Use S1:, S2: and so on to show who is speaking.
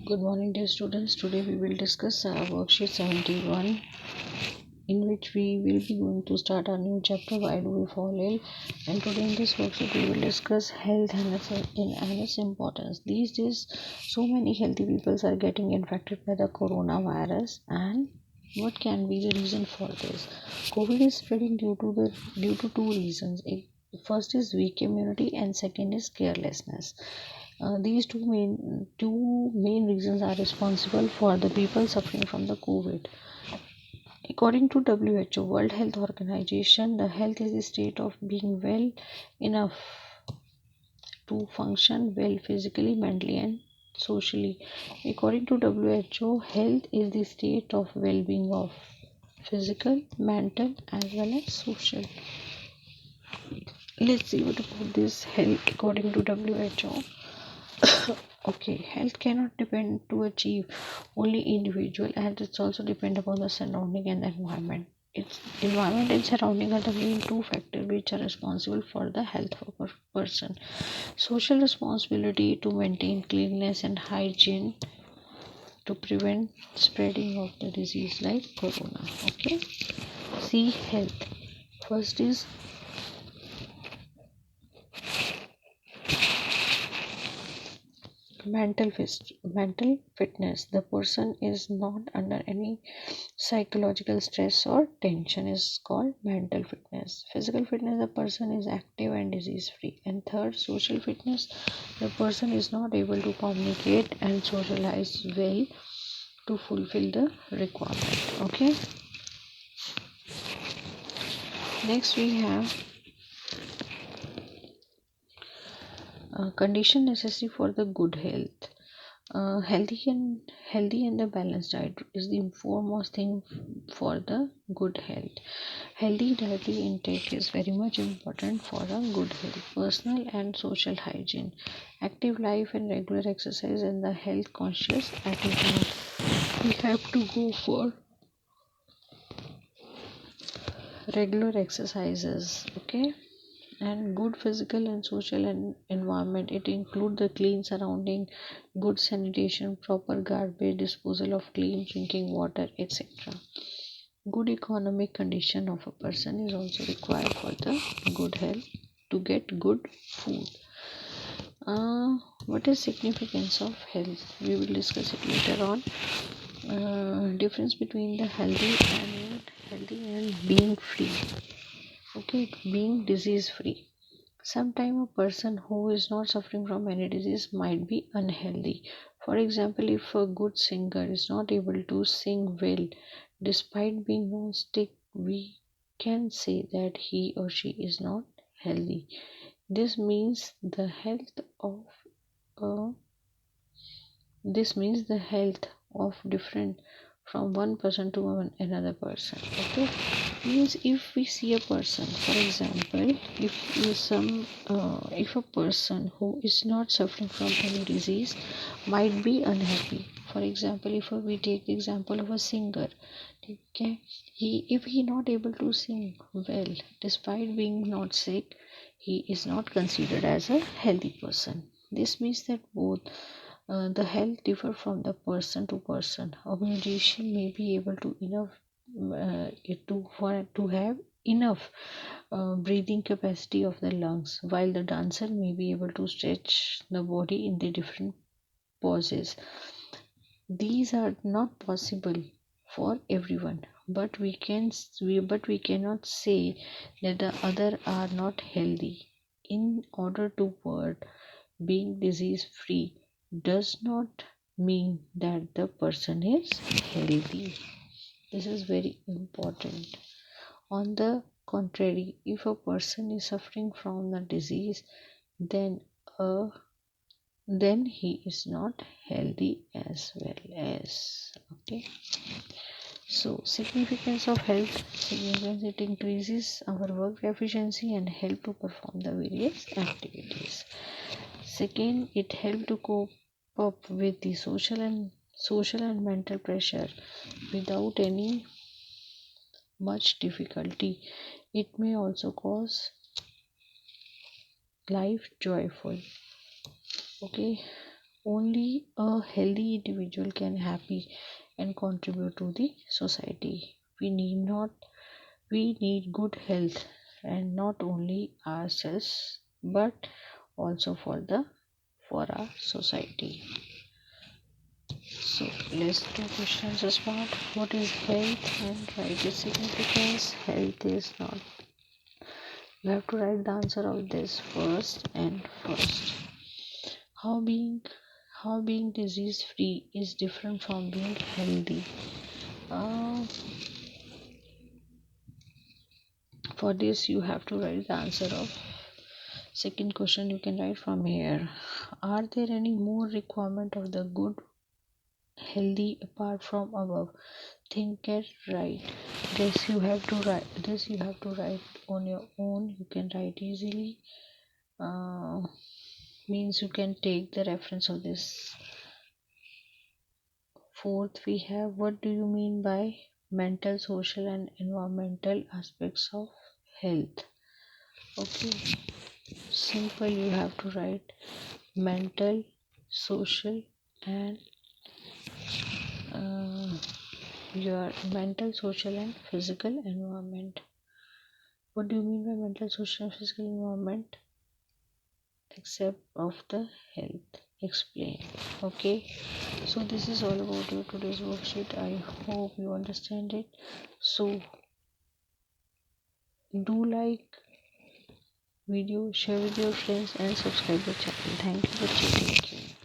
S1: Good morning, dear students. Today we will discuss worksheet 71, in which we will be going to start our new chapter, Why Do We Fall Ill? And today in this worksheet we will discuss health and its importance. These days, so many healthy people are getting infected by the coronavirus, and what can be the reason for this? COVID is spreading due to two reasons. First is weak immunity, and second is carelessness. These two main reasons are responsible for the people suffering from the COVID. According to WHO, World Health Organization, the health is the state of being well enough to function well physically, mentally, and socially. According to WHO, health is the state of well-being of physical, mental, as well as social. Let's see what about this health according to WHO. Okay, health cannot depend to achieve only individual, and it's also depend upon the surrounding and the environment. Its environment and surrounding are the main two factors which are responsible for the health of a person. Social responsibility to maintain cleanliness and hygiene to prevent spreading of the disease like corona. Okay, see health. First is mental fitness. The person is not under any psychological stress or tension is called mental fitness. Physical fitness, the person is active and disease free. And third, social fitness, the person is not able to communicate and socialize well to fulfill the requirement. Okay, next we have condition necessary for the good health. Healthy and the balanced diet is the foremost thing for the good health. Healthy dietary intake is very much important for a good health. Personal and social hygiene, active life and regular exercise, and the health conscious attitude. We have to go for regular exercises. Okay, and good physical and social environment, it include the clean surrounding, good sanitation, proper garbage disposal of clean drinking water, etc. Good economic condition of a person is also required for the good health to get good food. What is significance of health? We will discuss it later on. Difference between the healthy and being free. Okay, being disease free. Sometimes a person who is not suffering from any disease might be unhealthy. For example, if a good singer is not able to sing well despite being on sick, we can say that he or she is not healthy. This means the health of uh, this means the health of different from one person to another person. Okay, means if we see a person, for example, if a person who is not suffering from any disease might be unhappy. For example, if we take the example of a singer, okay, if he not able to sing well despite being not sick, he is not considered as a healthy person. This means that both the health differ from the person to person. A musician may be able to enough to have enough breathing capacity of the lungs, while the dancer may be able to stretch the body in the different poses. These are not possible for everyone, but we cannot say that the other are not healthy. In order to word being disease free does not mean that the person is healthy. This is very important. On the contrary, if a person is suffering from the disease, then uh, then he is not healthy as well as. Okay. So significance of health. Significance, it increases our work efficiency and help to perform the various activities. Second, it help to cope up with the social and mental pressure without any much difficulty. It may also cause life joyful. Okay, Only a healthy individual can happy and contribute to the society. We need good health, and not only ourselves but also for our society. So let's do questions about what is health and write its significance. Health is not. You have to write the answer of this first and first. How being how being disease free is different from being healthy. Uh, for this you have to write the answer of second question. You can write from here. Are there any more requirement of the good healthy apart from above? Think it right. This you have to write on your own. You can write easily. uh, Means you can take the reference of this. Fourth, we have what do you mean by mental, social, and environmental aspects of health? Okay, simple. You have to write mental, social, and uh, your mental, social, and physical environment. What do you mean by mental, social, and physical environment? Except of the health. Explain. Okay, so this is all about your today's worksheet. I hope you understand it. So do like video, share with your friends, and subscribe the channel. Thank you for tuning in.